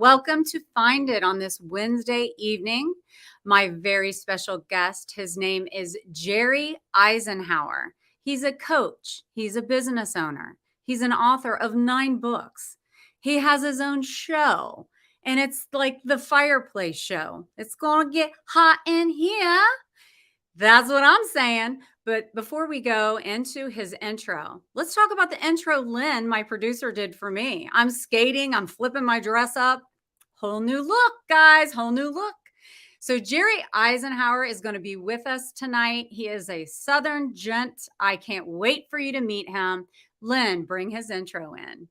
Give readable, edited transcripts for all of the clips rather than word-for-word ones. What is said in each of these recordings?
Welcome to Find It on this Wednesday evening. My very special guest, his name is Sheryl Isenhour. He's a coach. He's a business owner. He's an author of 9 books. He has his own show, and it's like the fireplace show. It's going to get hot in here. That's what I'm saying. But before we go into his intro, let's talk about the intro Lynn, my producer, did for me. I'm skating. I'm flipping my dress up. Whole new look, guys. Whole new look. So Sheryl Isenhour is going to be with us tonight. He is a Southern gent. I can't wait for you to meet him. Lynn, bring his intro in.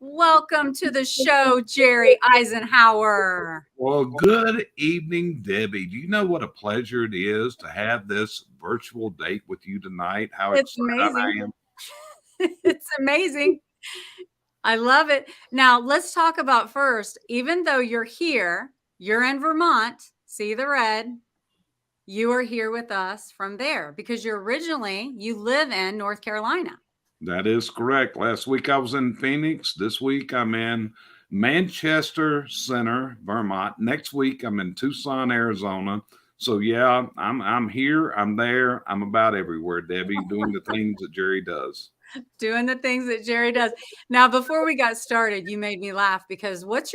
Welcome to the show, Sheryl Isenhour. Well, good evening, Debbie. Do you know what a pleasure it is to have this virtual date with you tonight? How excited I am. It's amazing. I love it. Now, let's talk about first, even though you're here, you're in Vermont, see the red, you are here with us from there because you live in North Carolina. That is correct. Last week I was in Phoenix. This week I'm in Manchester Center, Vermont. Next week I'm in Tucson, Arizona. So yeah, I'm here, I'm there, I'm about everywhere, Debbie, doing the things that Sheryl does. Doing the things that Sheryl does. Now, before we got started, you made me laugh because what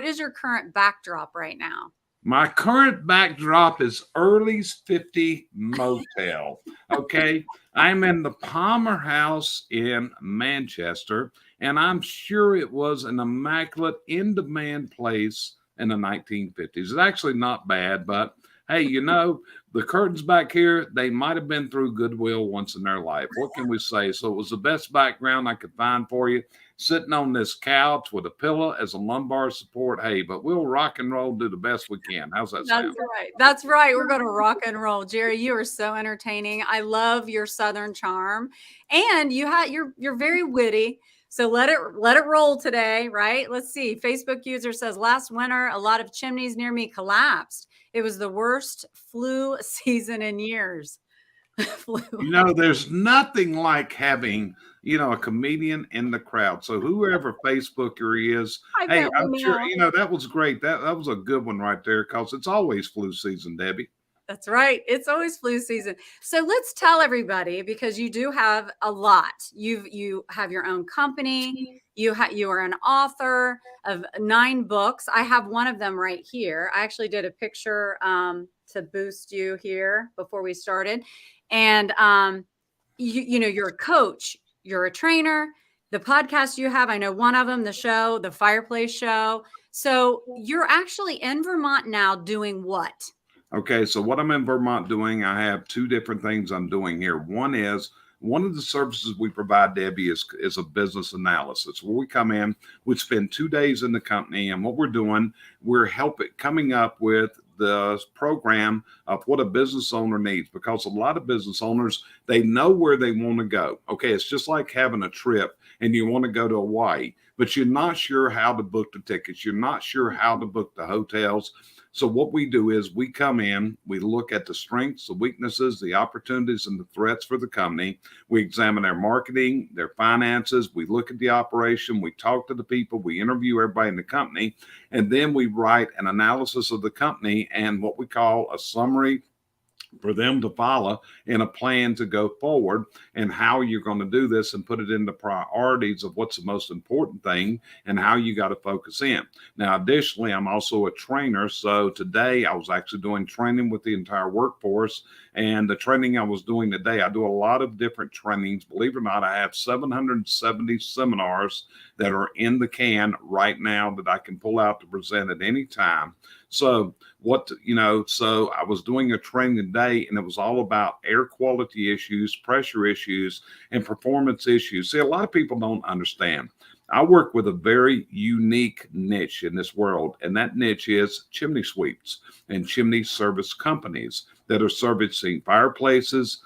is your current backdrop right now? My current backdrop is Early's 50 Motel. Okay. I'm in the Palmer House in Manchester, and I'm sure it was an immaculate, in-demand place in the 1950s. It's actually not bad, but hey, the curtains back here, they might have been through Goodwill once in their life. What can we say? So it was the best background I could find for you. Sitting on this couch with a pillow as a lumbar support. Hey, but we'll rock and roll, do the best we can. How's that sound? That's right. That's right. We're going to rock and roll. Sheryl, you are so entertaining. I love your Southern charm, and you're very witty. So let it roll today, right? Let's see. Facebook user says last winter, a lot of chimneys near me collapsed. It was the worst flu season in years. There's nothing like having, a comedian in the crowd. So whoever Facebooker he is, hey, I'm sure, that was great. That was a good one right there because it's always flu season, Debbie. That's right. It's always flu season. So let's tell everybody, because you do have a lot. You have your own company. You are an author of 9 books. I have one of them right here. I actually did a picture to boost you here before we started. And you're a coach. You're a trainer. The podcast you have, I know one of them, the show, the Fireplace Show. So you're actually in Vermont now doing what? Okay, so what I'm in Vermont doing, I have 2 different things I'm doing here. One of the services we provide, Debbie, is a business analysis where we come in, we spend 2 days in the company, and what we're doing, we're coming up with the program of what a business owner needs, because a lot of business owners, they know where they want to go. Okay, it's just like having a trip and you want to go to Hawaii, but you're not sure how to book the tickets. You're not sure how to book the hotels. So what we do is we come in, we look at the strengths, the weaknesses, the opportunities, and the threats for the company. We examine their marketing, their finances. We look at the operation. We talk to the people. We interview everybody in the company. And then we write an analysis of the company and what we call a summary for them to follow in a plan to go forward, and how you're going to do this and put it into priorities of what's the most important thing and how you got to focus in. Now, additionally, I'm also a trainer. So today I was actually doing training with the entire workforce, and the training I was doing today, I do a lot of different trainings. Believe it or not, I have 770 seminars that are in the can right now that I can pull out to present at any time. So so I was doing a training today, and it was all about air quality issues, pressure issues, and performance issues. See, a lot of people don't understand. I work with a very unique niche in this world, and that niche is chimney sweeps and chimney service companies that are servicing fireplaces,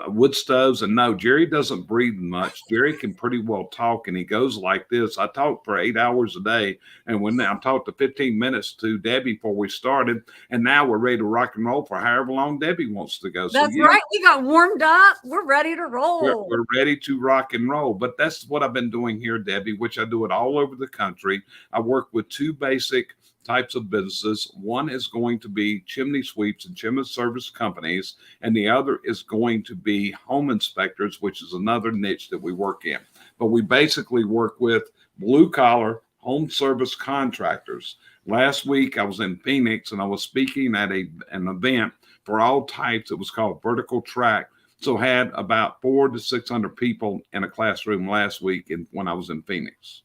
wood stoves. And no, Jerry doesn't breathe much. Jerry can pretty well talk, and he goes like this. I talk for 8 hours a day, and when I talked to 15 minutes to Debbie before we started, and now we're ready to rock and roll for however long Debbie wants to go. That's right. We got warmed up. We're ready to roll. We're ready to rock and roll. But that's what I've been doing here, Debbie, which I do it all over the country. I work with two basic types of businesses. One is going to be chimney sweeps and chimney service companies, and the other is going to be home inspectors, which is another niche that we work in. But we basically work with blue collar home service contractors. Last week I was in Phoenix and I was speaking at an event for all types. It was called Vertical Track. So had about 400 to 600 people in a classroom last week when I was in Phoenix.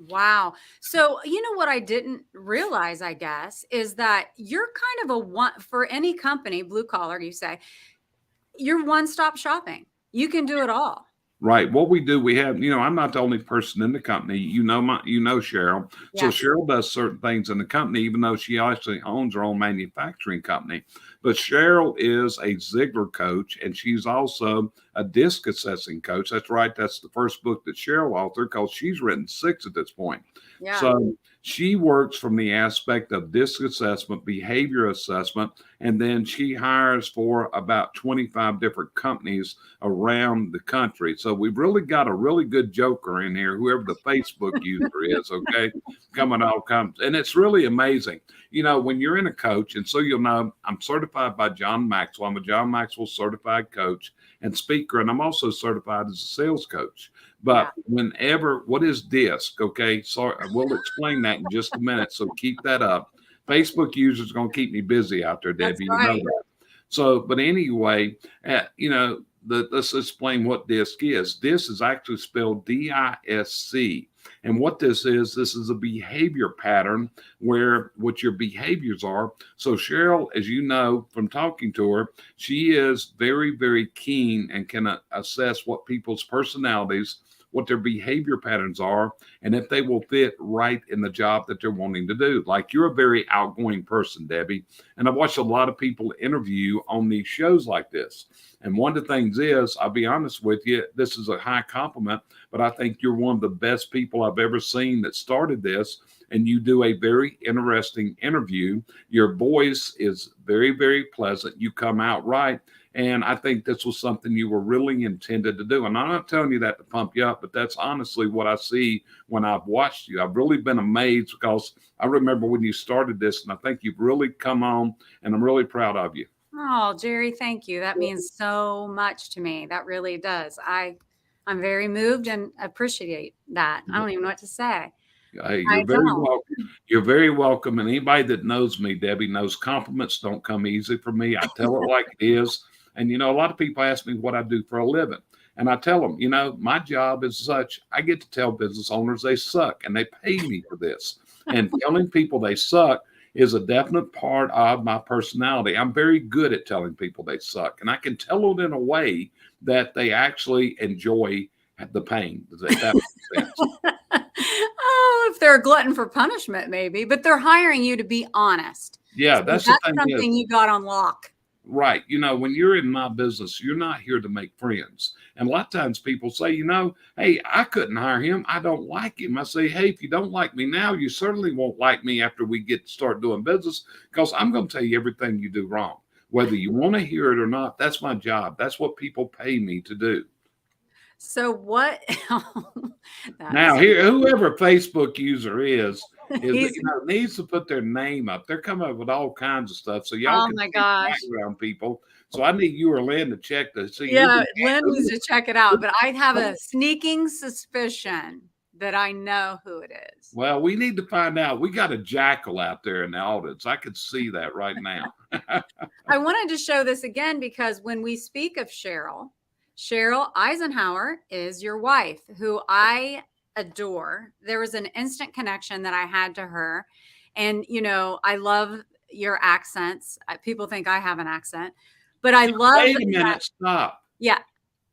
Wow. So, what I didn't realize, I guess, is that you're kind of for any company, blue collar, you say, you're one-stop shopping. You can do it all. Right. What we do, we have, I'm not the only person in the company. Sheryl. Yeah. So Sheryl does certain things in the company, even though she actually owns her own manufacturing company. But Sheryl is a Ziegler coach, and she's also a disc assessing coach. That's right. That's the first book that Sheryl authored, because she's written 6 at this point. Yeah. So she works from the aspect of disc assessment, behavior assessment, and then she hires for about 25 different companies around the country. So we've really got a really good joker in here, whoever the Facebook user is, okay, coming all comes. And it's really amazing. When you're in a coach, and so you'll know, I'm certified by John Maxwell. I'm a John Maxwell certified coach and speaker, and I'm also certified as a sales coach. But what is DISC? Okay, so we'll explain that in just a minute. So keep that up. Facebook users are going to keep me busy out there, Debbie. That's right. You know that. So, but anyway, let's explain what DISC is. DISC is actually spelled DISC. And what this is a behavior pattern where what your behaviors are. So Sheryl, as you know from talking to her, she is very, very keen and can assess what people's personalities, what their behavior patterns are, and if they will fit right in the job that they're wanting to do. Like, you're a very outgoing person, Debbie, and I've watched a lot of people interview on these shows like this. And one of the things is, I'll be honest with you, this is a high compliment, but I think you're one of the best people I've ever seen that started this. And you do a very interesting interview. Your voice is very, very pleasant. You come out right. And I think this was something you were really intended to do. And I'm not telling you that to pump you up, but that's honestly what I see when I've watched you. I've really been amazed, because I remember when you started this, and I think you've really come on, and I'm really proud of you. Oh, Jerry, thank you. That means so much to me. That really does. I'm very moved and appreciate that. I don't even know what to say. Hey, you're very welcome. You're very welcome. And anybody that knows me, Debbie, knows compliments don't come easy for me. I tell it like it is. And, a lot of people ask me what I do for a living. And I tell them, my job is such, I get to tell business owners they suck, and they pay me for this. And telling people they suck is a definite part of my personality. I'm very good at telling people they suck. And I can tell it in a way that they actually enjoy the pain. Does that make sense? Oh, if they're a glutton for punishment, maybe, but they're hiring you to be honest. Yeah, So that's something you got on lock. Right. When you're in my business, you're not here to make friends. And a lot of times people say, hey, I couldn't hire him. I don't like him. I say, hey, if you don't like me now, you certainly won't like me after we start doing business, because I'm going to tell you everything you do wrong. Whether you want to hear it or not, that's my job. That's what people pay me to do. So what? Now, here, whoever Facebook user is needs to put their name up. They're coming up with all kinds of stuff. So y'all can see background people. So I need you or Lynn to check to see. Yeah, Lynn needs to check it out. But I have a sneaking suspicion that I know who it is. Well, we need to find out. We got a jackal out there in the audience. I could see that right now. I wanted to show this again because when we speak of Sheryl Isenhour is your wife, who I adore. There was an instant connection that I had to her. And, I love your accents. People think I have an accent, but I love. Wait a minute, stop. Yeah.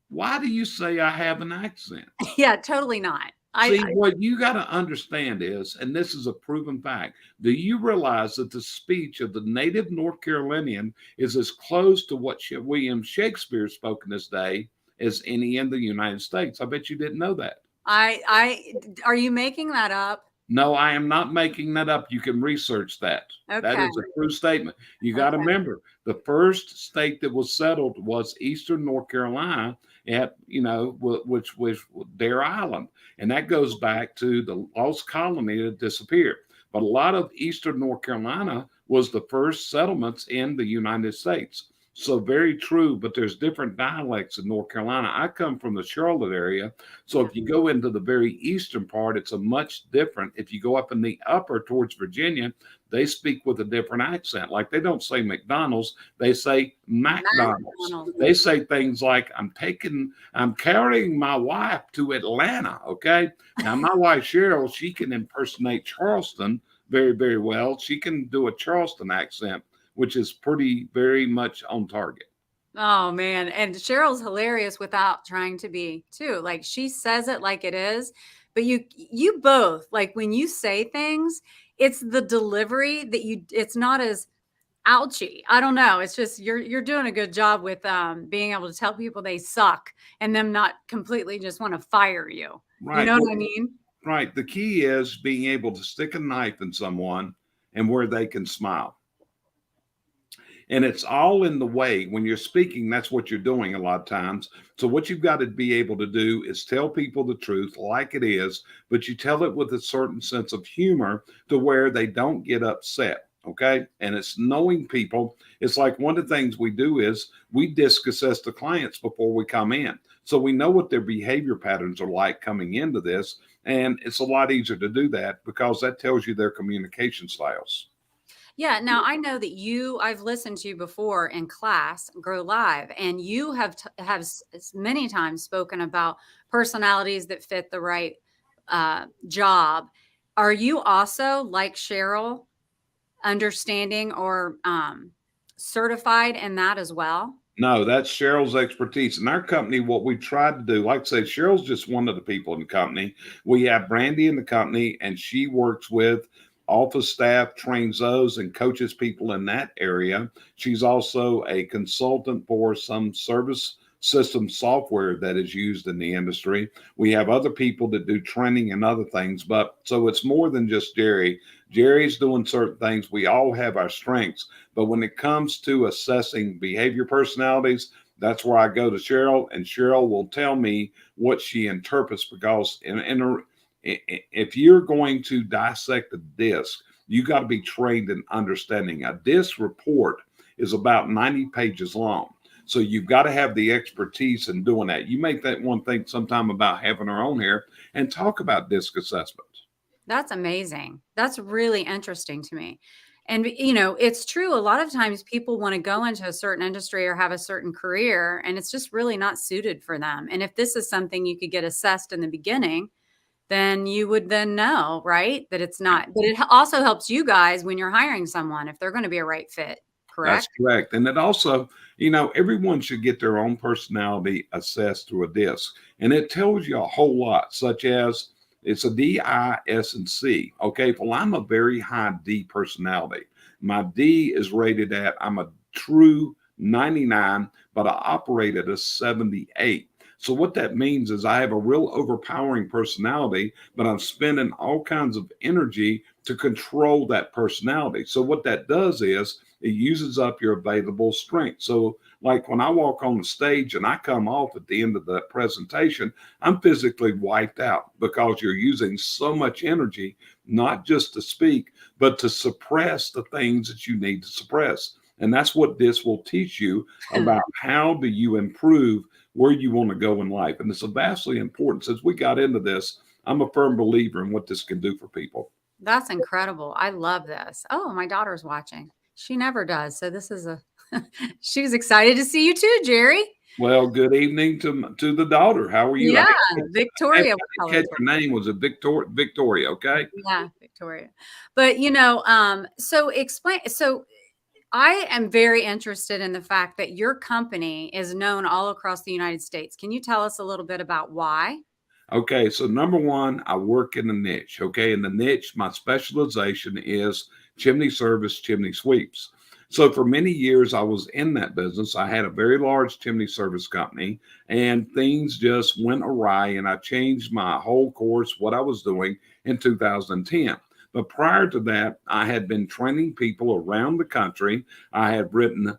Why do you say I have an accent? Yeah, totally not. See, what you got to understand is, and this is a proven fact, do you realize that the speech of the native North Carolinian is as close to what William Shakespeare spoke in his day as any in the United States? I bet you didn't know that. Are you making that up? No, I am not making that up. You can research that. That Okay. is a true statement. You got to Okay. remember, the first state that was settled was Eastern North Carolina at, which was Dare Island. And that goes back to the lost colony that disappeared. But a lot of Eastern North Carolina was the first settlements in the United States. So very true, but there's different dialects in North Carolina. I come from the Charlotte area. So if you go into the very eastern part, it's a much different. If you go up in the upper towards Virginia, they speak with a different accent. Like they don't say McDonald's, they say McDonald's. They say things like, I'm carrying my wife to Atlanta. Okay. Now my wife Sheryl, she can impersonate Charleston very, very well. She can do a Charleston accent, which is very much on target. Oh man. And Cheryl's hilarious without trying to be too. Like she says it like it is, but you both, like when you say things, it's the delivery that it's not as ouchy. I don't know. It's just you're doing a good job with being able to tell people they suck and them not completely just want to fire you. Right. You know what I mean? Right. The key is being able to stick a knife in someone and where they can smile. And it's all in the way when you're speaking, that's what you're doing a lot of times. So what you've got to be able to do is tell people the truth like it is, but you tell it with a certain sense of humor to where they don't get upset. Okay. And it's knowing people. It's like one of the things we do is we disc assess the clients before we come in. So we know what their behavior patterns are like coming into this. And it's a lot easier to do that because that tells you their communication styles. Yeah. Now I know that I've listened to you before in class, Grow Live, and you have many times spoken about personalities that fit the right job. Are you also like Sheryl, understanding or certified in that as well? No, that's Cheryl's expertise. In our company, what we tried to do, like I say, Cheryl's just one of the people in the company. We have Brandy in the company, and she works with office staff, trains those, and coaches people in that area. She's also a consultant for some service system software that is used in the industry. We have other people that do training and other things, but so it's more than just Jerry. Jerry's doing certain things. We all have our strengths, but when it comes to assessing behavior personalities, that's where I go to Sheryl, and Sheryl will tell me what she interprets because if you're going to dissect a disc, you got to be trained in understanding. A disc report is about 90 pages long. So you've got to have the expertise in doing that. You make that one think sometime about having our own here and talk about disc assessments. That's amazing. That's really interesting to me. And, it's true. A lot of times people want to go into a certain industry or have a certain career, and it's just really not suited for them. And if this is something you could get assessed in the beginning, then you would then know, right, that it's not. But it also helps you guys when you're hiring someone if they're going to be a right fit. Correct? That's correct. And it also, everyone should get their own personality assessed through a disc. And it tells you a whole lot, such as it's a D, I, S, and C. Okay. Well, I'm a very high D personality. My D is rated at, I'm a true 99, but I operate at a 78. So what that means is I have a real overpowering personality, but I'm spending all kinds of energy to control that personality. So what that does is it uses up your available strength. So like when I walk on the stage and I come off at the end of the presentation, I'm physically wiped out because you're using so much energy, not just to speak, but to suppress the things that you need to suppress. And that's what this will teach you about how do you improve where you want to go in life. And it's vastly important. Since we got into this, I'm a firm believer in what this can do for people. That's incredible. I love this. Oh, my daughter's watching. She never does. So this is she's excited to see you too, Jerry. Well, good evening to the daughter. How are you? Yeah, Victoria. I didn't catch her name. Was it Victoria? Okay. Yeah, Victoria. But so explain. So I am very interested in the fact that your company is known all across the United States. Can you tell us a little bit about why? Okay, so number one, I work in a niche. Okay, in the niche, my specialization is chimney service, chimney sweeps. So for many years, I was in that business. I had a very large chimney service company, and things just went awry, and I changed my whole course, what I was doing in 2010. But prior to that, I had been training people around the country. I had written,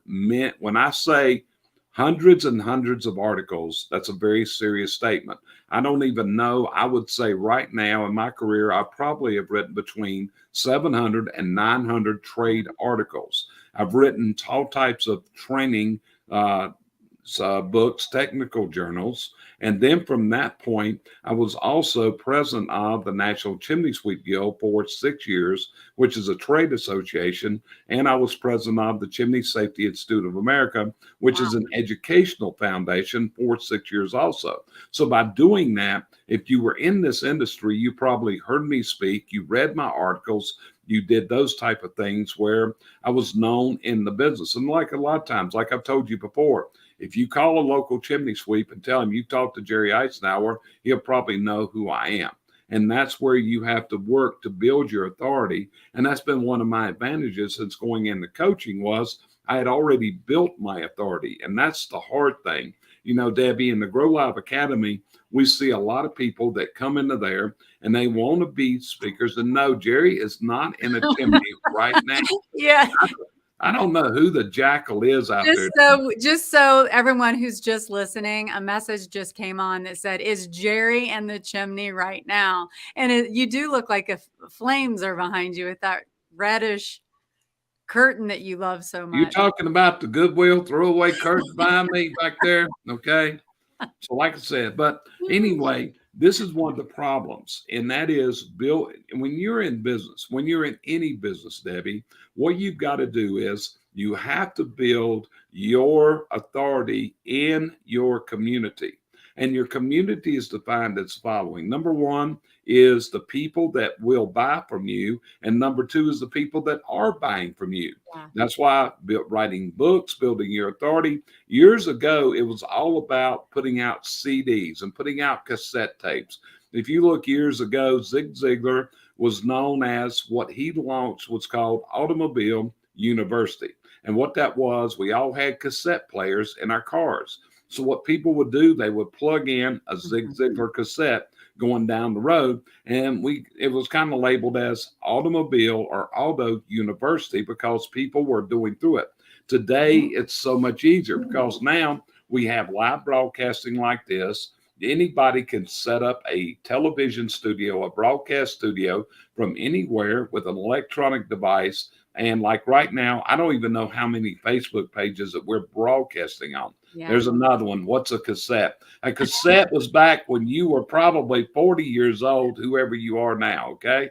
when I say hundreds and hundreds of articles, that's a very serious statement. I don't even know. I would say right now in my career, I probably have written between 700 and 900 trade articles. I've written all types of training books, technical journals. And then from that point, I was also president of the National Chimney Sweep Guild for 6 years, which is a trade association. And I was president of the Chimney Safety Institute of America, which Wow. is an educational foundation for 6 years also. So by doing that, if you were in this industry, you probably heard me speak, you read my articles, you did those type of things where I was known in the business. And like a lot of times, like I've told you before, if you call a local chimney sweep and tell him you talked to Jerry Isenhour, he'll probably know who I am. And that's where you have to work to build your authority. And that's been one of my advantages since going into coaching was I had already built my authority. And that's the hard thing. You know, Debbie, in the Grow Live Academy, we see a lot of people that come into there and they want to be speakers. And no, Jerry is not in a chimney right now. Yeah. I don't know who the jackal is out there. Just so everyone who's just listening, a message just came on that said, "Is Jerry in the chimney right now?" And you do look like flames are behind you with that reddish curtain that you love so You're much. talking about the Goodwill throwaway curtain behind me back there. Okay. So, like I said, but anyway, this is one of the problems, and that is when you're in business, when you're in any business, Debbie, what you've got to do is you have to build your authority in your community. And your community is defined as following. Number one is the people that will buy from you, and number two is the people that are buying from you. Yeah. That's why writing books, building your authority. Years ago, it was all about putting out CDs and putting out cassette tapes. If you look years ago, Zig Ziglar was known as what he launched was called Automobile University. And what that was, we all had cassette players in our cars. So what people would do, they would plug in a Zig Ziglar cassette going down the road, and it was kind of labeled as Automobile or Auto University because people were doing through it. Today, it's so much easier because now we have live broadcasting like this. Anybody can set up a television studio, a broadcast studio from anywhere with an electronic device. And like right now, I don't even know how many Facebook pages that we're broadcasting on. Yeah. There's another one. What's a cassette? A cassette was back when you were probably 40 years old, whoever you are now. Okay.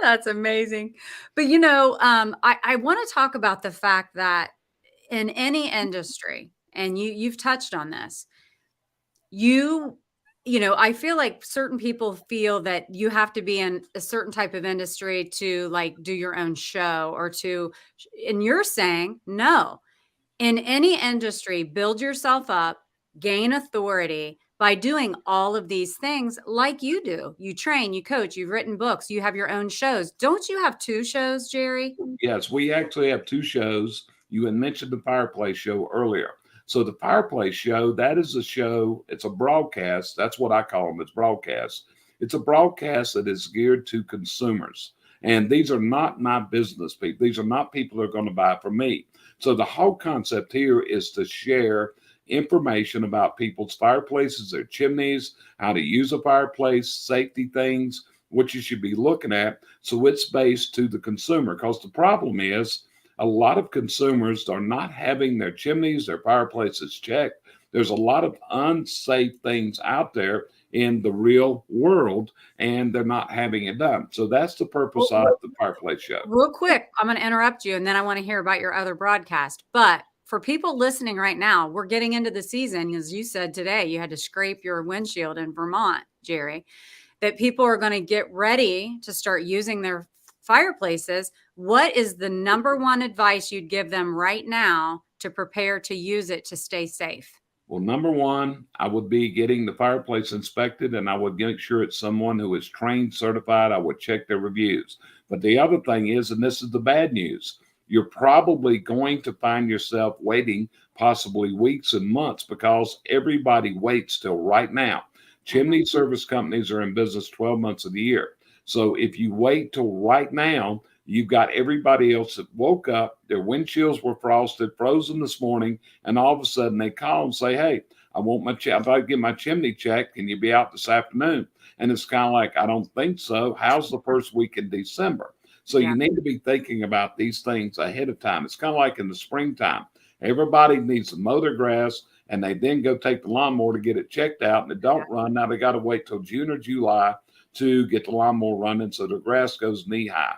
That's amazing. But, I want to talk about the fact that in any industry, and you've touched on this, I feel like certain people feel that you have to be in a certain type of industry to like do your own show and you're saying, no, in any industry, build yourself up, gain authority by doing all of these things like you do. You train, you coach, you've written books, you have your own shows. Don't you have 2 shows, Jerry? Yes, we actually have 2 shows. You had mentioned the Fireplace Show earlier. So the Fireplace Show, that is a show, it's a broadcast. That's what I call them, it's broadcast. It's a broadcast that is geared to consumers. And these are not my business people. These are not people that are going to buy from me. So the whole concept here is to share information about people's fireplaces, their chimneys, how to use a fireplace, safety things, what you should be looking at. So it's based to the consumer because the problem is a lot of consumers are not having their chimneys, their fireplaces checked. There's a lot of unsafe things out there in the real world, and they're not having it done. So that's the purpose of the Fireplace Show. Real quick, I'm going to interrupt you and then I want to hear about your other broadcast. But for people listening right now, we're getting into the season. As you said today, you had to scrape your windshield in Vermont, Jerry, that people are going to get ready to start using their fireplaces. What is the number one advice you'd give them right now to prepare to use it to stay safe? Well, number one, I would be getting the fireplace inspected, and I would make sure it's someone who is trained, certified. I would check their reviews. But the other thing is, and this is the bad news, you're probably going to find yourself waiting possibly weeks and months because everybody waits till right now. Chimney service companies are in business 12 months of the year. So if you wait till right now, you've got everybody else that woke up, their windshields were frosted, frozen this morning, and all of a sudden they call and say, "Hey, I want my if I get my chimney checked, can you be out this afternoon?" And it's kind of like, I don't think so. How's the first week in December? So Yeah. you need to be thinking about these things ahead of time. It's kind of like in the springtime. Everybody needs to mow their grass and they then go take the lawnmower to get it checked out and it don't run. Now they got to wait till June or July to get the lawnmower running so the grass goes knee high.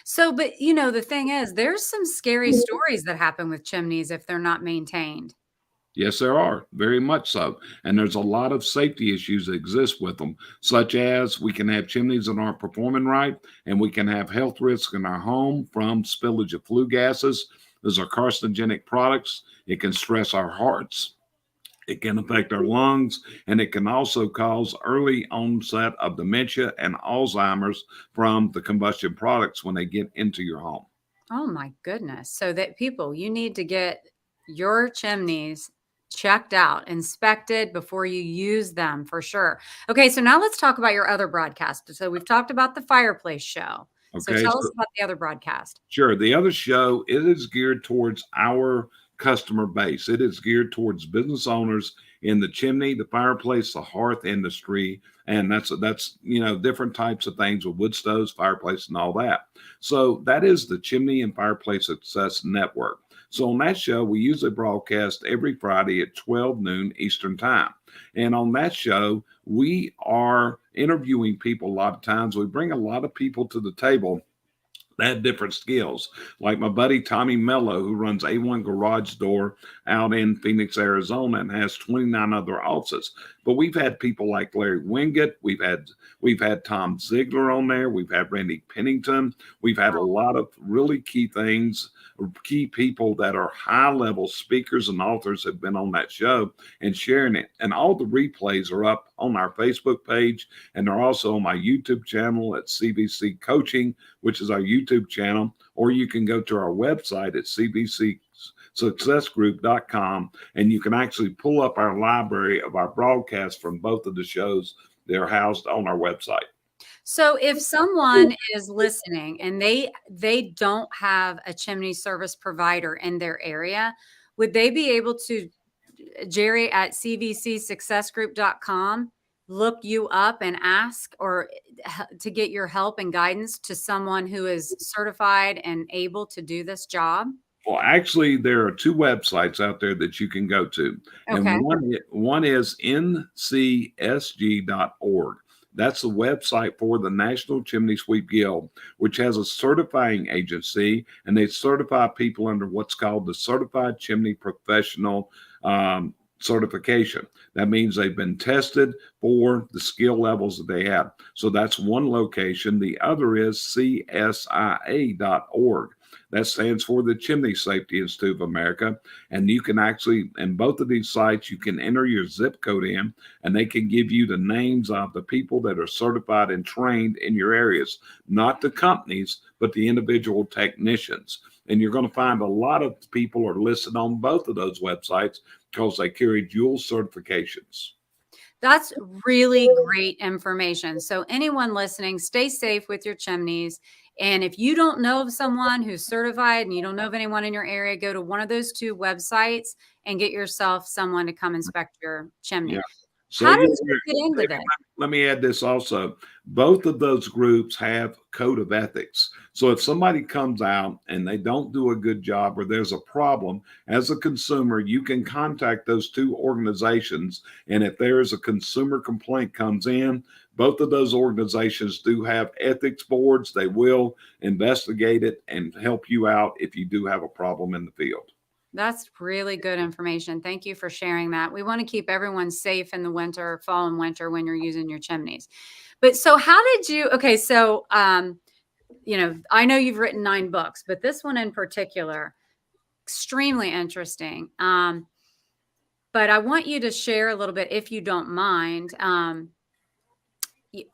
So, but the thing is, there's some scary stories that happen with chimneys if they're not maintained. Yes, there are, very much so. And there's a lot of safety issues that exist with them, such as we can have chimneys that aren't performing right, and we can have health risks in our home from spillage of flue gases. Those are carcinogenic products. It can stress our hearts. It can affect our lungs, and it can also cause early onset of dementia and Alzheimer's from the combustion products when they get into your home. Oh my goodness. So that people, you need to get your chimneys checked out, inspected before you use them for sure. Okay, so now let's talk about your other broadcast. So we've talked about the fireplace show. So Okay, tell us so about the other broadcast. sure. The other show, it is geared towards our customer base. It is geared towards business owners in the chimney, the fireplace, the hearth industry, and that's different types of things with wood stoves, fireplace, and all that. So that is the Chimney and Fireplace Success Network. So on that show, we usually broadcast every Friday at 12 noon Eastern Time. And on that show, we are interviewing people a lot of times. We bring a lot of people to the table that have different skills. Like my buddy Tommy Mello, who runs A1 Garage Door out in Phoenix, Arizona, and has 29 other offices. But we've had people like Larry Wingate, we've had Tom Ziegler on there, we've had Randy Pennington, we've had a lot of really key people that are high level speakers and authors have been on that show and sharing it. And all the replays are up on our Facebook page, and they're also on my YouTube channel at CVC Coaching, which is our YouTube channel, or you can go to our website at cvcsuccessgroup.com, and you can actually pull up our library of our broadcasts from both of the shows. They're housed on our website. So if someone is listening and they don't have a chimney service provider in their area, would they be able to, Jerry at cvcsuccessgroup.com, look you up and ask or to get your help and guidance to someone who is certified and able to do this job? Well, actually, there are two websites out there that you can go to, Okay. and one is ncsg.org. That's the website for the National Chimney Sweep Guild, which has a certifying agency, and they certify people under what's called the Certified Chimney Professional certification. That means they've been tested for the skill levels that they have. So that's one location. The other is csia.org. That stands for the Chimney Safety Institute of America. And you can actually, in both of these sites, you can enter your zip code in, and they can give you the names of the people that are certified and trained in your areas, not the companies, but the individual technicians. And you're going to find a lot of people are listed on both of those websites because they carry dual certifications. That's really great information. So anyone listening, stay safe with your chimneys. And if you don't know of someone who's certified and you don't know of anyone in your area, go to one of those two websites and get yourself someone to come inspect your chimney. Yeah. How did you get into this? Let me add this also. Both of those groups have code of ethics. So if somebody comes out and they don't do a good job or there's a problem, as a consumer, you can contact those two organizations. And if there is a consumer complaint comes in, both of those organizations do have ethics boards. They will investigate it and help you out if you do have a problem in the field. That's really good information. Thank you for sharing that. We want to keep everyone safe in the winter, fall and winter when you're using your chimneys. But so how did you, okay, so, I know you've written 9 books, but this one in particular, extremely interesting. But I want you to share a little bit, if you don't mind,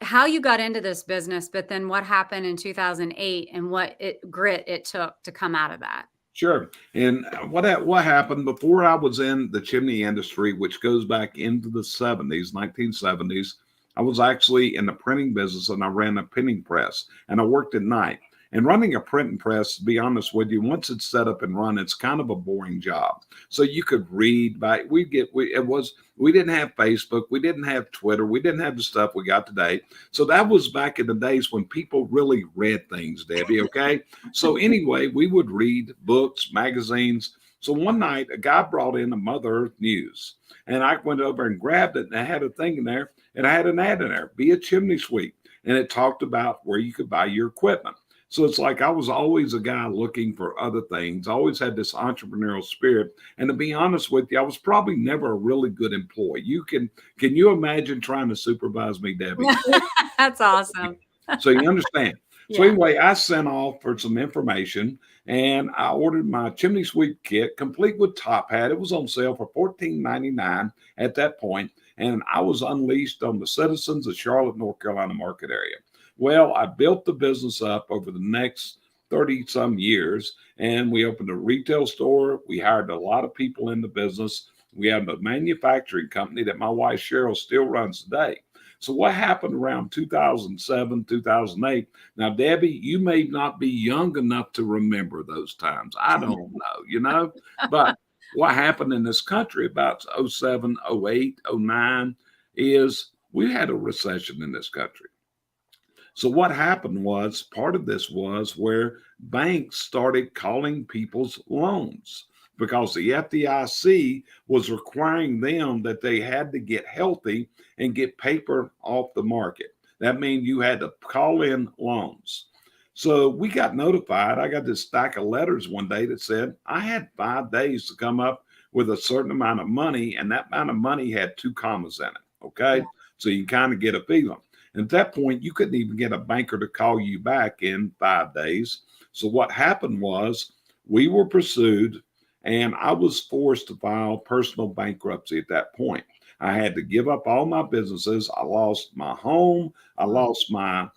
how you got into this business, but then what happened in 2008 and what grit it took to come out of that. Sure. And what happened before I was in the chimney industry, which goes back into the 70s, 1970s, I was actually in the printing business and I ran a printing press and I worked at night. And running a printing press, to be honest with you, once it's set up and run, it's kind of a boring job. So you could read by we didn't have Facebook, we didn't have Twitter, we didn't have the stuff we got today. So that was back in the days when people really read things, Debbie. Okay. So anyway, we would read books, magazines. So one night a guy brought in a Mother Earth News and I went over and grabbed it and I had a thing in there and I had an ad in there, be a chimney sweep. And it talked about where you could buy your equipment. So it's like I was always a guy looking for other things. I always had this entrepreneurial spirit. And to be honest with you, I was probably never a really good employee. Can you imagine trying to supervise me, Debbie? That's awesome. So you understand. So Yeah. anyway, I sent off for some information and I ordered my chimney sweep kit, complete with top hat. It was on sale for $14.99 at that point, and I was unleashed on the citizens of Charlotte, North Carolina market area. Well, I built the business up over the next 30 some years, and we opened a retail store. We hired a lot of people in the business. We have a manufacturing company that my wife Sheryl still runs today. So what happened around 2007, 2008? Now, Debbie, you may not be young enough to remember those times. I don't know, but what happened in this country about 07, 08, 09 is we had a recession in this country. So what happened was part of this was where banks started calling people's loans because the FDIC was requiring them that they had to get healthy and get paper off the market. That means you had to call in loans. So we got notified. I got this stack of letters one day that said I had 5 days to come up with a certain amount of money, and that amount of money had 2 commas in it. Okay. Yeah. So you kind of get a feeling. And at that point, you couldn't even get a banker to call you back in 5 days. So what happened was we were pursued and I was forced to file personal bankruptcy at that point. I had to give up all my businesses. I lost my home. I lost my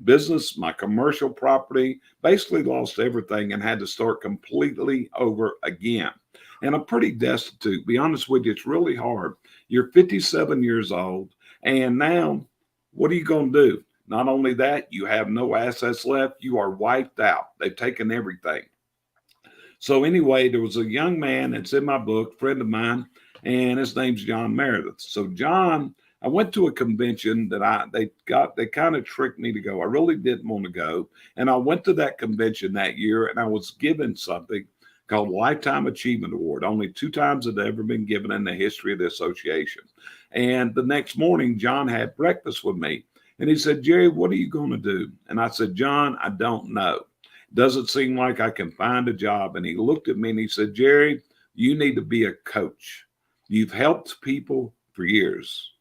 business, my commercial property, basically lost everything and had to start completely over again. And I'm pretty destitute. Be honest with you, it's really hard. You're 57 years old, and now what are you going to do? Not only that, you have no assets left. You are wiped out. They've taken everything. So anyway, there was a young man that's in my book, friend of mine, and his name's John Meredith. So John, I went to a convention that they kind of tricked me to go. I really didn't want to go. And I went to that convention that year and I was given something called Lifetime Achievement Award. Only 2 times it had ever been given in the history of the association. And the next morning, John had breakfast with me and he said, Jerry, what are you going to do? And I said, John, I don't know. Doesn't seem like I can find a job. And he looked at me and he said, Jerry, you need to be a coach. You've helped people for years.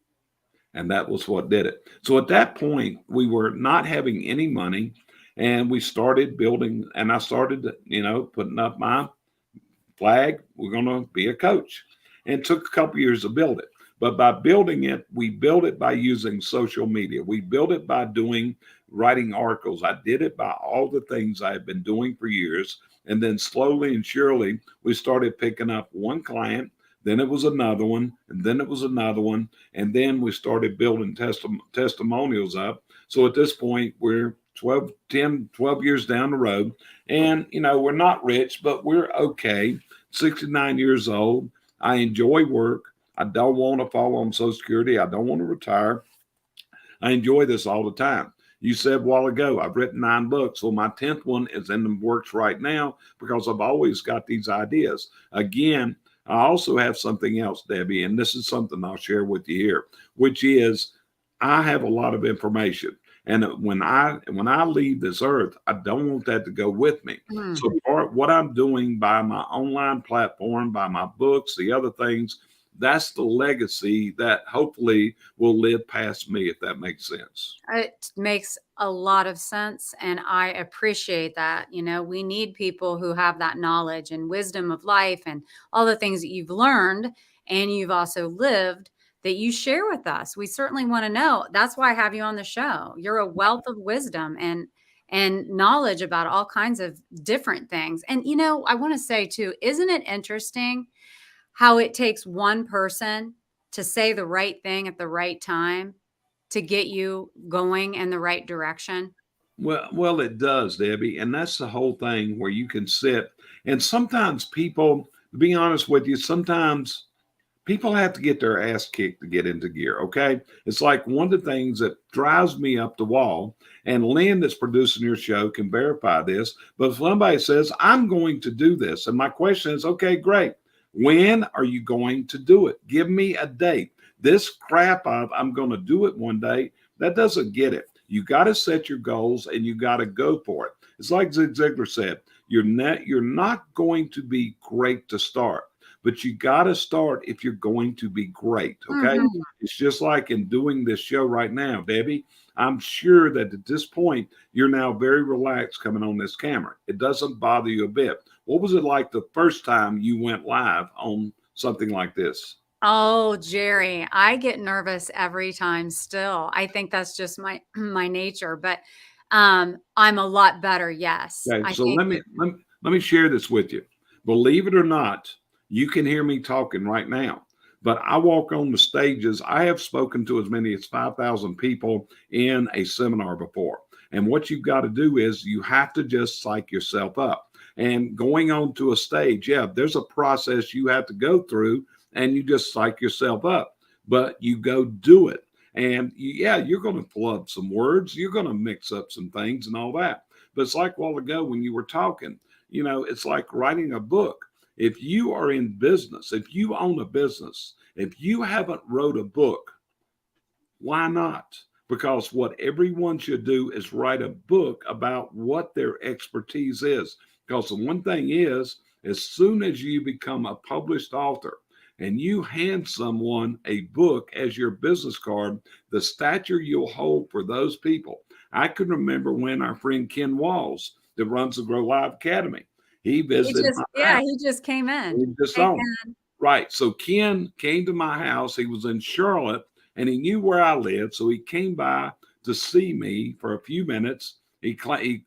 And that was what did it. So at that point, we were not having any money and we started building. And I started, putting up my flag. We're going to be a coach. And it took a couple years to build it. But by building it, we built it by using social media. We built it by writing articles. I did it by all the things I had been doing for years. And then slowly and surely, we started picking up one client. Then it was another one. And then it was another one. And then we started building testimonials up. So at this point, we're 12 years down the road. And, we're not rich, but we're okay. 69 years old. I enjoy work. I don't want to fall on Social Security. I don't want to retire. I enjoy this all the time. You said a while ago, I've written 9 books. Well, my 10th one is in the works right now because I've always got these ideas. Again, I also have something else, Debbie, and this is something I'll share with you here, which is I have a lot of information. And when I leave this earth, I don't want that to go with me. So what I'm doing by my online platform, by my books, the other things, that's the legacy that hopefully will live past me, if that makes sense. It makes a lot of sense. And I appreciate that. We need people who have that knowledge and wisdom of life and all the things that you've learned. and you've also lived that you share with us. We certainly want to know. That's why I have you on the show. You're a wealth of wisdom and knowledge about all kinds of different things. And I want to say too, isn't it interesting how it takes one person to say the right thing at the right time to get you going in the right direction? Well, it does, Debbie, and that's the whole thing where you can sit. And sometimes people, to be honest with you, sometimes people have to get their ass kicked to get into gear. Okay, it's like one of the things that drives me up the wall. And Lynn, that's producing your show, can verify this. But if somebody says, "I'm going to do this," and my question is, "Okay, great. When are you going to do it? Give me a date." This crap of "I'm going to do it one day," that doesn't get it. You got to set your goals and you got to go for it. It's like Zig Ziglar said, you're not going to be great to start, but you got to start if you're going to be great. Okay. Mhm. It's just like in doing this show right now, Debbie. I'm sure that at this point, you're now very relaxed coming on this camera. It doesn't bother you a bit. What was it like the first time you went live on something like this? Oh, Jerry, I get nervous every time still. I think that's just my my nature, but I'm a lot better. Yes. Okay, I so think let me share this with you. Believe it or not, you can hear me talking right now. But I walk on the stages. I have spoken to as many as 5,000 people in a seminar before. And what you've got to do is you have to just psych yourself up. And going on to a stage, yeah, there's a process you have to go through, and you just psych yourself up. But you go do it. And yeah, you're going to flub some words, you're going to mix up some things and all that. But it's like a while ago when you were talking, it's like writing a book. If you are in business, if you own a business, if you haven't wrote a book, why not? Because what everyone should do is write a book about what their expertise is. Because the one thing is, as soon as you become a published author and you hand someone a book as your business card, the stature you'll hold for those people. I can remember when our friend Ken Walls, that runs the Grow Live Academy, he he visited just my yeah, house. he just came in. He just Hey, saw me. Right. So Ken came to my house. He was in Charlotte and he knew where I lived. So he came by to see me for a few minutes. He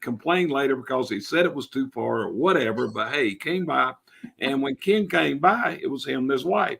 complained later because he said it was too far or whatever. But hey, he came by. And when Ken came by, it was him and his wife.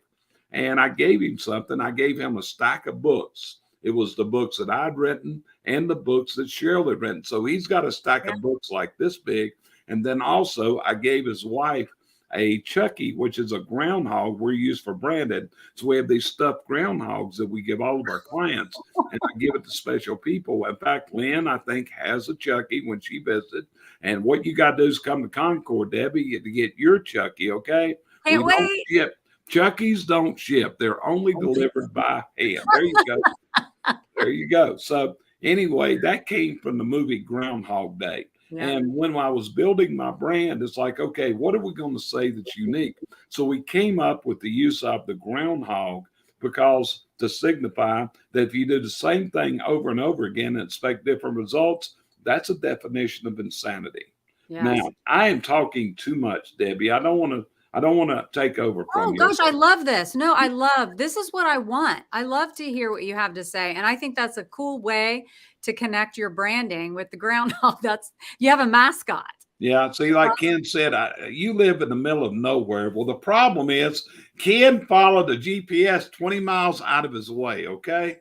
And I gave him something. I gave him a stack of books. It was the books that I'd written and the books that Sheryl had written. So he's got a stack yeah. of books like this big. And then also, I gave his wife a Chucky, which is a groundhog we use for branded. So we have these stuffed groundhogs that we give all of our clients, and I give it to special people. In fact, Lynn, I think, has a Chucky when she visited. And what you got to do is come to Concord, Debbie, to get your Chucky. Okay, Can't we don't wait. ship. Chuckies don't ship. They're only delivered by hand. There you go. There you go. So anyway, that came from the movie Groundhog Day. Yeah. And when I was building my brand, it's like, okay, what are we going to say that's unique? So we came up with the use of the groundhog because to signify that if you do the same thing over and over again and expect different results, that's a definition of insanity. Yes. Now, I am talking too much, Debbie. I don't want to take over Oh from you. gosh, I love this. No, I love this is what I want. I love to hear what you have to say. And I think that's a cool way to connect your branding with the groundhog. That's you have a mascot. Yeah, see, like Ken said, you live in the middle of nowhere. Well, the problem is Ken followed the GPS 20 miles out of his way, okay?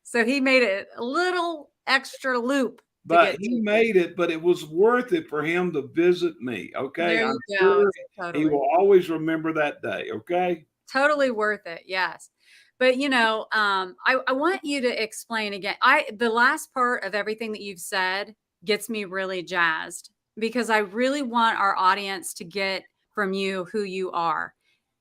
So he made it a little extra loop to But get to he you. made it, but it was worth it for him to visit me, okay? There I'm you go. sure he Totally. will always remember that day, okay? Totally worth it. Yes. But I want you to explain again. The last part of everything that you've said gets me really jazzed because I really want our audience to get from you who you are.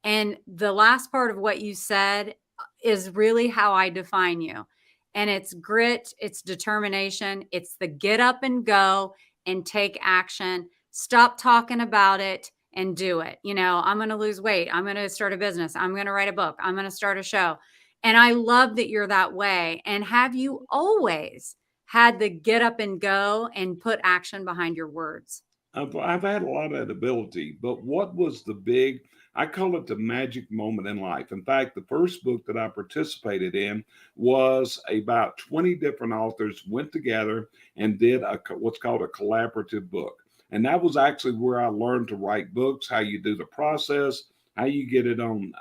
And the last part of what you said is really how I define you. And it's grit, it's determination, it's the get up and go and take action. Stop talking about it and do it. I'm going to lose weight. I'm going to start a business. I'm going to write a book. I'm going to start a show. And I love that you're that way. And have you always had the get up and go and put action behind your words? I've had a lot of that ability, but what was the big, I call it the magic moment in life. In fact, the first book that I participated in was about 20 different authors went together and did what's called a collaborative book. And that was actually where I learned to write books, how you do the process, how you get it on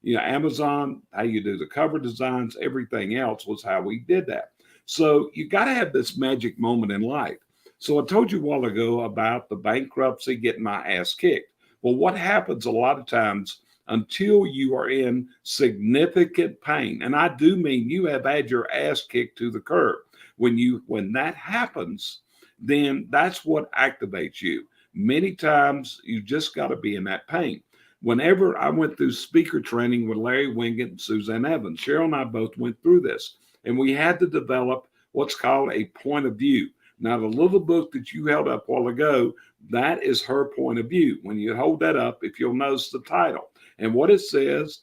Amazon, how you do the cover designs, everything else was how we did that. So you got to have this magic moment in life. So I told you a while ago about the bankruptcy, getting my ass kicked. Well, what happens a lot of times until you are in significant pain, and I do mean you have had your ass kicked to the curb. When that happens, then that's what activates you. Many times you just got to be in that pain. Whenever I went through speaker training with Larry Winget and Suzanne Evans, Sheryl and I both went through this, and we had to develop what's called a point of view. Now, the little book that you held up a while ago, that is her point of view. When you hold that up, if you'll notice the title and what it says,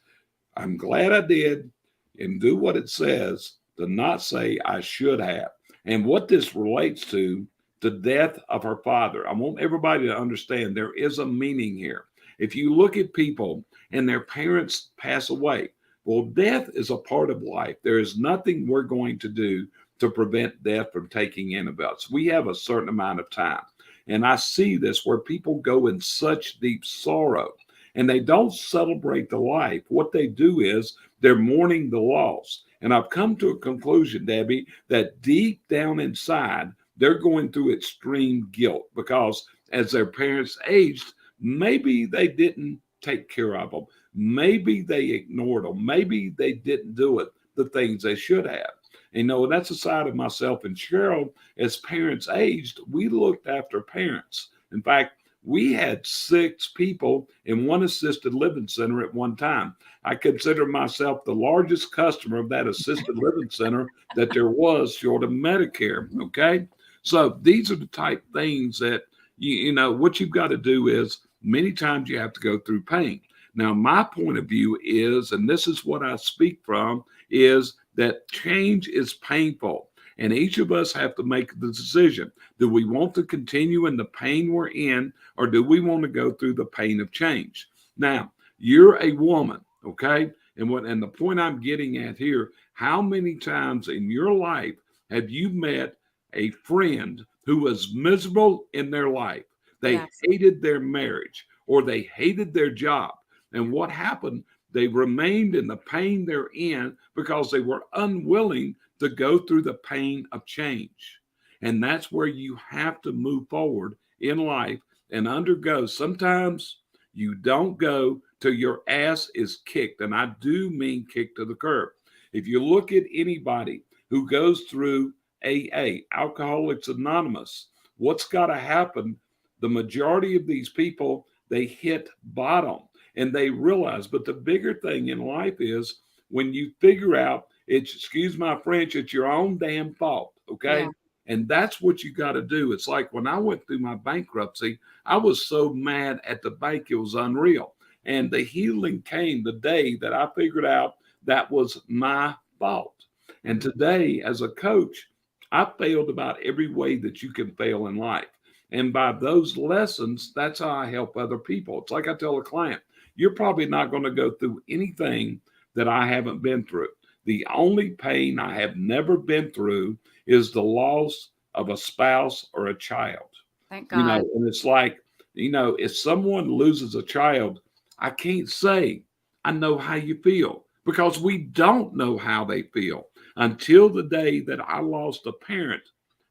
I'm glad I did, and do what it says, to not say I should have. And what this relates to, the death of her father. I want everybody to understand there is a meaning here. If you look at people and their parents pass away, well, death is a part of life. There is nothing we're going to do to prevent death from taking in of us. We have a certain amount of time. And I see this where people go in such deep sorrow and they don't celebrate the life. What they do is they're mourning the loss. And I've come to a conclusion, Debbie, that deep down inside, they're going through extreme guilt because as their parents aged, maybe they didn't take care of them. Maybe they ignored them. Maybe they didn't do it, the things they should have. That's a side of myself and Sheryl. As parents aged, we looked after parents. In fact, we had 6 people in one assisted living center at one time. I consider myself the largest customer of that assisted living center that there was short of Medicare. Okay. So these are the type things that, what you've got to do is many times you have to go through pain. Now, my point of view is, and this is what I speak from, is that change is painful. And each of us have to make the decision. Do we want to continue in the pain we're in, or do we want to go through the pain of change? Now, you're a woman, okay? And the point I'm getting at here, how many times in your life have you met a friend who was miserable in their life? They Yes. hated their marriage or they hated their job. And what happened? They remained in the pain they're in because they were unwilling to go through the pain of change. And that's where you have to move forward in life and undergo. Sometimes you don't go till your ass is kicked. And I do mean kicked to the curb. If you look at anybody who goes through AA, Alcoholics Anonymous, what's got to happen? The majority of these people, they hit bottom and they realize. But the bigger thing in life is when you figure out it's, excuse my French, it's your own damn fault. Yeah. Okay. And that's what you got to do. It's like when I went through my bankruptcy, I was so mad at the bank, it was unreal. And the healing came the day that I figured out that was my fault. And today, as a coach, I failed about every way that you can fail in life. And by those lessons, that's how I help other people. It's like I tell a client, you're probably not going to go through anything that I haven't been through. The only pain I have never been through is the loss of a spouse or a child. Thank God. And it's like, if someone loses a child, I can't say I know how you feel because we don't know how they feel. Until the day that I lost a parent,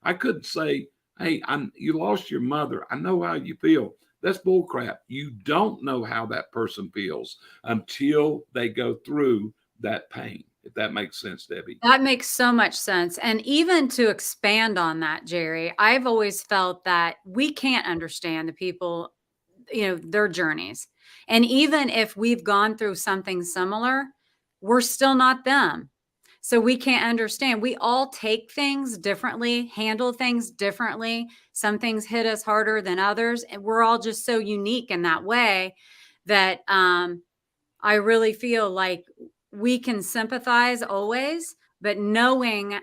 I couldn't say, hey, you lost your mother. I know how you feel. That's bullcrap. You don't know how that person feels until they go through that pain, if that makes sense, Debbie. That makes so much sense. And even to expand on that, Jerry, I've always felt that we can't understand the people, their journeys. And even if we've gone through something similar, we're still not them. So we can't understand. We all take things differently, handle things differently. Some things hit us harder than others. And we're all just so unique in that way that I really feel like we can sympathize always, but knowing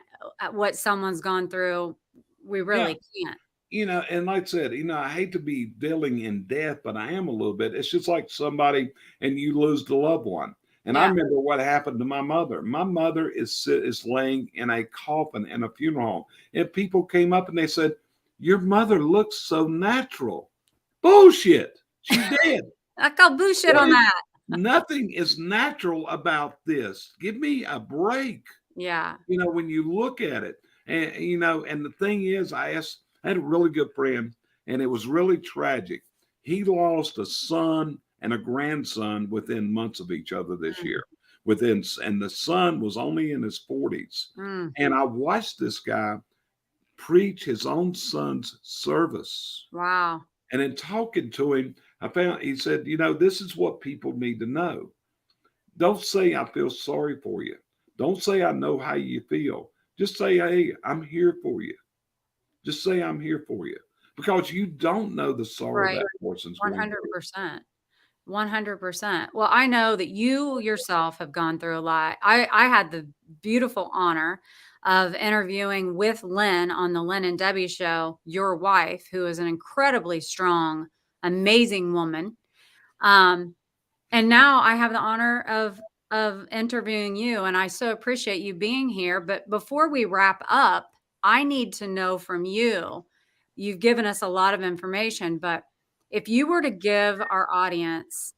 what someone's gone through, we Yeah. really can't. and like I said, I hate to be dealing in death, but I am a little bit. It's just like somebody and you lose the loved one. And I Yeah. remember what happened to my mother. My mother is laying in a coffin in a funeral home, and people came up and they said, "Your mother looks so natural." Bullshit. She's dead. I call bullshit What on is that. Nothing is natural about this. Give me a break. Yeah. When you look at it, and the thing is, I had a really good friend, and it was really tragic. He lost a son and a grandson within months of each other this Mm. year. And the son was only in his 40s. Mm. And I watched this guy preach his own son's service. Wow. And in talking to him, he said, this is what people need to know. Don't say I feel sorry for you. Don't say I know how you feel. Just say, hey, I'm here for you. Just say I'm here for you. Because you don't know the sorrow Right. that person's going through. 100%. 100%. Well, I know that you yourself have gone through a lot. I had the beautiful honor of interviewing with Lynn on the Lynn and Debbie show, your wife, who is an incredibly strong, amazing woman. Um, and now I have the honor of interviewing you, and I so appreciate you being here. But before we wrap up, I need to know from you. You've given us a lot of information, but if you were to give our audience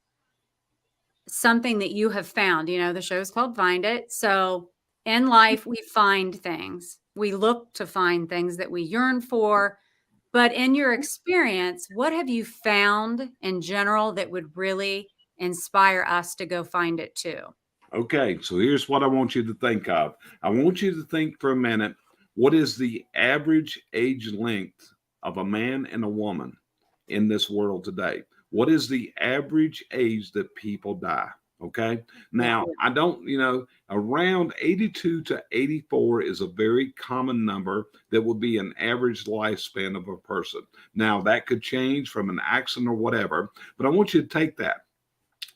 something that you have found, the show is called Find It. So in life, we find things. We look to find things that we yearn for. But in your experience, what have you found in general that would really inspire us to go find it too? Okay, so here's what I want you to think of. I want you to think for a minute, what is the average age length of a man and a woman in this world today? What is the average age that people die? Okay. Yeah. Now, I don't, around 82 to 84 is a very common number that would be an average lifespan of a person. Now, that could change from an accident or whatever, but I want you to take that.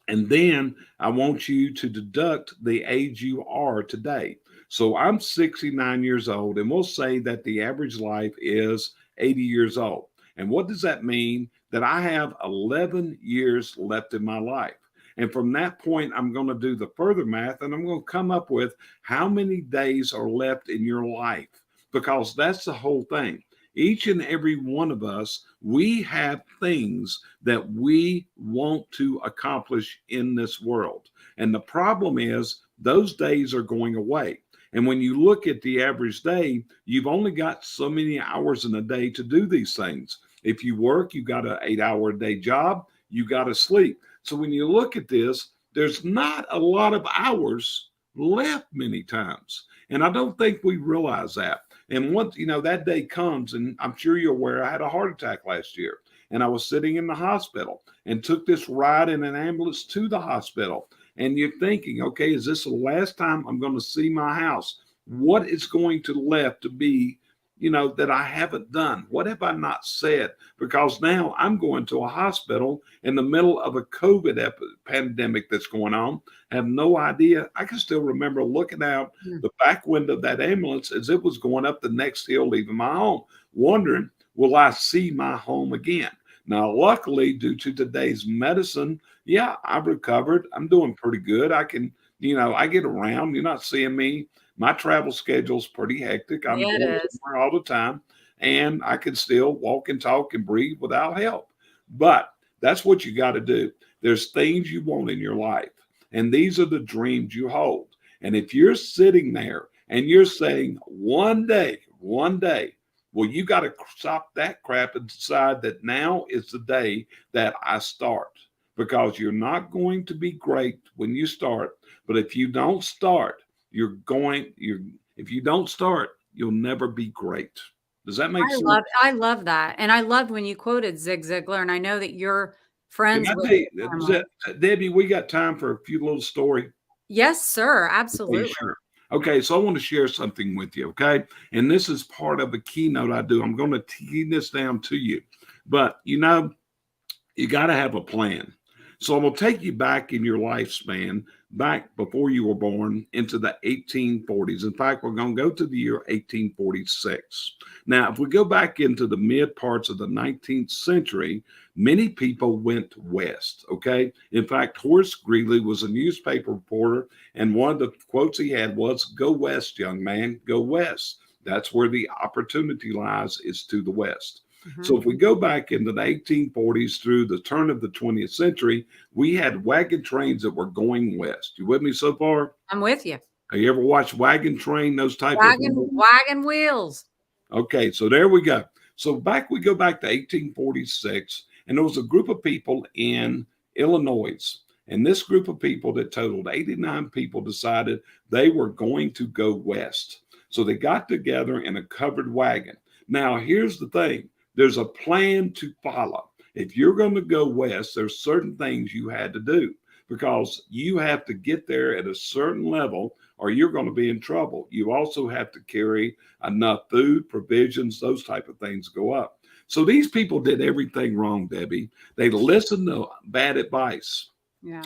And then I want you to deduct the age you are today. So I'm 69 years old, and we'll say that the average life is 80 years old. And what does that mean? That I have 11 years left in my life. And from that point, I'm going to do the further math, and I'm going to come up with how many days are left in your life, because that's the whole thing. Each and every one of us, we have things that we want to accomplish in this world. And the problem is those days are going away. And when you look at the average day, you've only got so many hours in a day to do these things. If you work, you got an 8-hour a day job, you got to sleep. So when you look at this, there's not a lot of hours left many times. And I don't think we realize that. And once, that day comes, and I'm sure you're aware, I had a heart attack last year, and I was sitting in the hospital and took this ride in an ambulance to the hospital. And you're thinking, okay, is this the last time I'm going to see my house? What is going to left to be, that I haven't done? What have I not said? Because now I'm going to a hospital in the middle of a COVID pandemic that's going on. I have no idea. I can still remember looking out the back window of that ambulance as it was going up the next hill, leaving my home, wondering, will I see my home again? Now, luckily, due to today's medicine, yeah, I've recovered. I'm doing pretty good. I can, I get around. You're not seeing me. My travel schedule's pretty hectic. I'm Yeah, going it is. somewhere all the time, and I can still walk and talk and breathe without help. But that's what you got to do. There's things you want in your life, and these are the dreams you hold. And if you're sitting there and you're saying, one day, well, you got to stop that crap and decide that now is the day that I start, because you're not going to be great when you start. But if you don't start, if you don't start, you'll never be great. Does that make sense? I love that. And I loved when you quoted Zig Ziglar, and I know that you're Can friends I with tell you, his family. Debbie, we got time for a few little story? Yes, sir. Okay, Absolutely. sure. Okay, so I want to share something with you, okay? And this is part of a keynote I do. I'm going to key this down to you. But, you got to have a plan. So I'm going to take you back in your lifespan, back before you were born into the 1840s. In fact, we're going to go to the year 1846. Now, if we go back into the mid parts of the 19th century, many people went west. Okay. In fact, Horace Greeley was a newspaper reporter, and one of the quotes he had was, "Go west, young man, go west. That's where the opportunity lies, is to the west." Mhm. So if we go back into the 1840s through the turn of the 20th century, we had wagon trains that were going west. You with me so far? I'm with you. Have you ever watched Wagon Train, those type of movies? Wagon wheels. Okay, so there we go. So we go back to 1846, and there was a group of people in Illinois. And this group of people that totaled 89 people decided they were going to go west. So they got together in a covered wagon. Now, here's the thing, there's a plan to follow. If you're going to go west, there's certain things you had to do, because you have to get there at a certain level or you're going to be in trouble. You also have to carry enough food, provisions, those type of things go up. So these people did everything wrong, Debbie. They listened to bad advice. Yeah.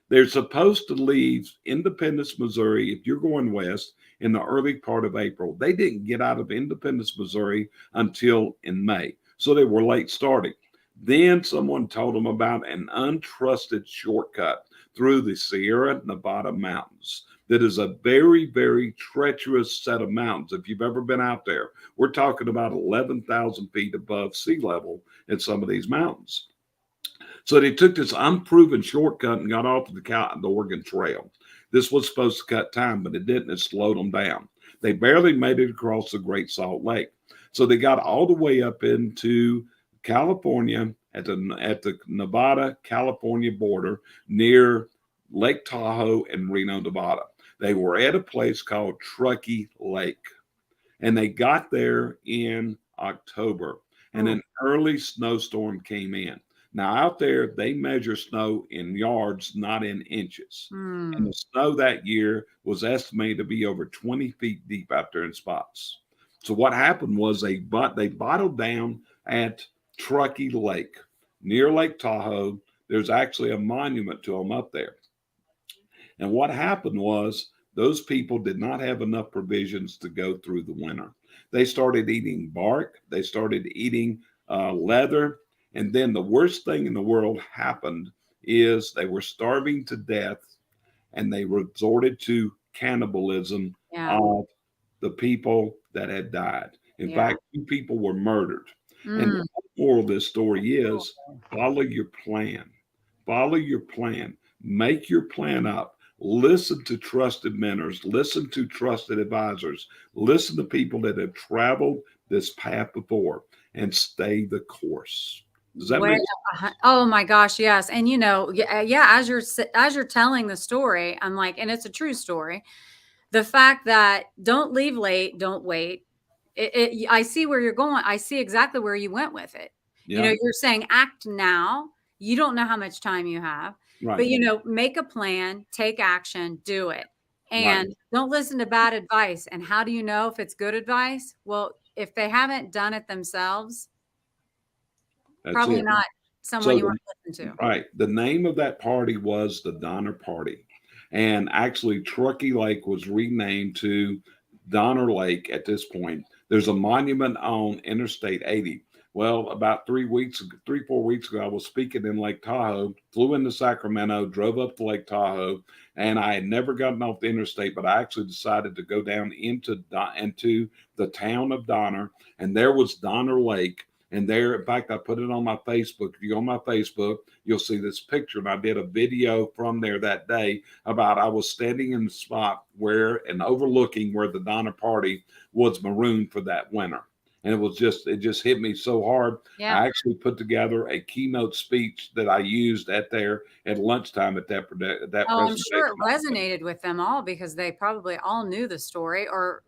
They're supposed to leave Independence, Missouri, if you're going west, in the early part of April. They didn't get out of Independence, Missouri until in May. So they were late starting. Then someone told them about an untrusted shortcut through the Sierra Nevada mountains. That is a very, very treacherous set of mountains. If you've ever been out there, we're talking about 11,000 feet above sea level in some of these mountains. So they took this unproven shortcut and got off of the Oregon Trail. This was supposed to cut time, but it didn't. It slowed them down. They barely made it across the Great Salt Lake. So they got all the way up into California at the Nevada California border near Lake Tahoe and Reno, Nevada. They were at a place called Truckee Lake, and they got there in October, and an early snowstorm came in. Now, out there, they measure snow in yards, not in inches. And the snow that year was estimated to be over 20 feet deep out there in spots. So what happened was they bottled down at Truckee Lake, near Lake Tahoe. There's actually a monument to them up there. And what happened was those people did not have enough provisions to go through the winter. They started eating bark, they started eating leather. And then the worst thing in the world happened is they were starving to death, and they resorted to cannibalism Yeah. of the people that had died. In Yeah. fact, 2 people were murdered. And the moral of this story is follow your plan. Follow your plan. Make your plan up. Listen to trusted mentors. Listen to trusted advisors. Listen to people that have traveled this path before, and stay the course. Does that make sense? Oh my gosh, yes. And yeah, as you're telling the story, I'm like, and it's a true story. The fact that don't leave late, don't wait. I see where you're going. I see exactly where you went with it. Yeah, You're saying act now. You don't know how much time you have, but right, make a plan, take action, do it. right. And don't listen to bad advice. And how do you know if it's good advice? Well, if they haven't done it themselves, That's probably it. not someone So, you want to listen to. right, the name of that party was the Donner Party. And actually, Truckee Lake was renamed to Donner Lake at this point. There's a monument on Interstate 80. Well, about 4 weeks ago, I was speaking in Lake Tahoe, flew into Sacramento, drove up to Lake Tahoe, and I had never gotten off the interstate, but I actually decided to go down into the town of Donner, and there was Donner Lake. And there, in fact, I put it on my Facebook. If you go on my Facebook, you'll see this picture. And I did a video from there that day about I was standing in the spot where and overlooking where the Donner Party was marooned for that winter. And it just hit me so hard. Yeah. I actually put together a keynote speech that I used at lunchtime at that Oh, I'm sure it presentation. resonated with them all because they probably all knew the story or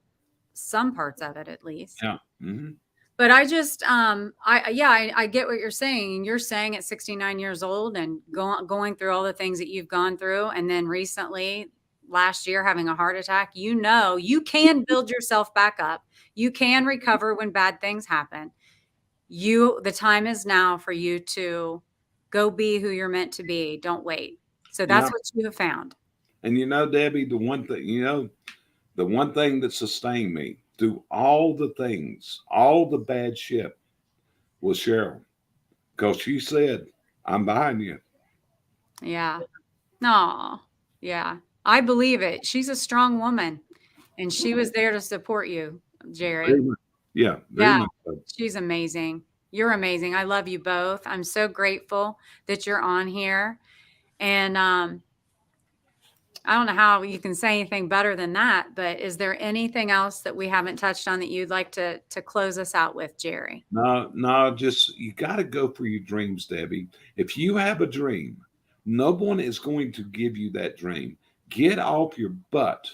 some parts of it at least. Yeah. Mm-hmm. But I just, I get what you're saying. You're saying at 69 years old and going through all the things that you've gone through, and then recently, last year, having a heart attack. You can build yourself back up. You can recover when bad things happen. The time is now for you to Go be who you're meant to be. Don't wait. So that's what you have found. And Debbie, the one thing that sustained me through all the things, all the bad shit, was Sheryl. Because she said, I'm behind you. Yeah. No. Yeah. I believe it. She's a strong woman, and she was there to support you, Jerry. Yeah. Very Yeah. much so. She's amazing. You're amazing. I love you both. I'm so grateful that you're on here. And I don't know how you can say anything better than that, but is there anything else that we haven't touched on that you'd like to close us out with, Jerry? No, just you got to go for your dreams, Debbie. If you have a dream, no one is going to give you that dream. Get off your butt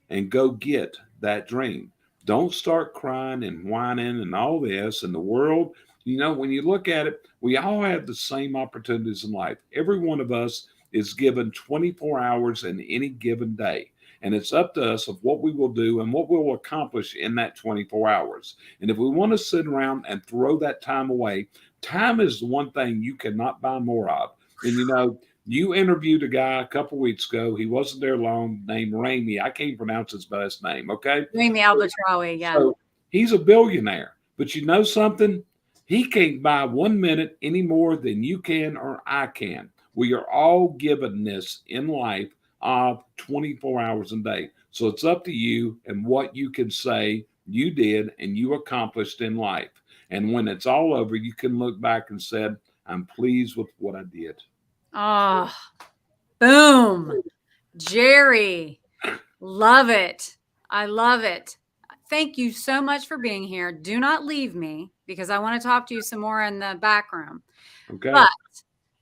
and go get that dream. Don't start crying and whining and all this. And the world, when you look at it, we all have the same opportunities in life. Every one of us is given 24 hours in any given day. And it's up to us of what we will do and what we'll accomplish in that 24 hours. And if we want to sit around and throw that time away, time is the one thing you cannot buy more of. And you interviewed a guy a couple weeks ago. He wasn't there long, named Ramey. I can't pronounce his best name. Okay. Ramey Albatrawi. Yeah. So he's a billionaire, but you know something? He can't buy 1 minute any more than you can or I can. We are all given this in life of 24 hours a day. So it's up to you and what you can say you did and you accomplished in life. And when it's all over, you can look back and said, I'm pleased with what I did. Oh, boom. Jerry, love it. I love it. Thank you so much for being here. Do not leave me because I want to talk to you some more in the back room. Okay. But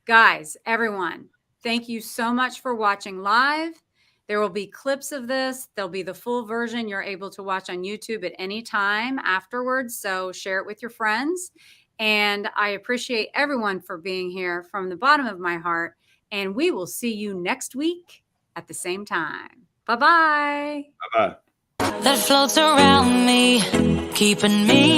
guys, everyone, thank you so much for watching live. There will be clips of this. There'll be the full version you're able to watch on YouTube at any time afterwards. So share it with your friends. And I appreciate everyone for being here from the bottom of my heart. And we will see you next week at the same time. Bye-bye. Bye-bye. That floats around me, keeping me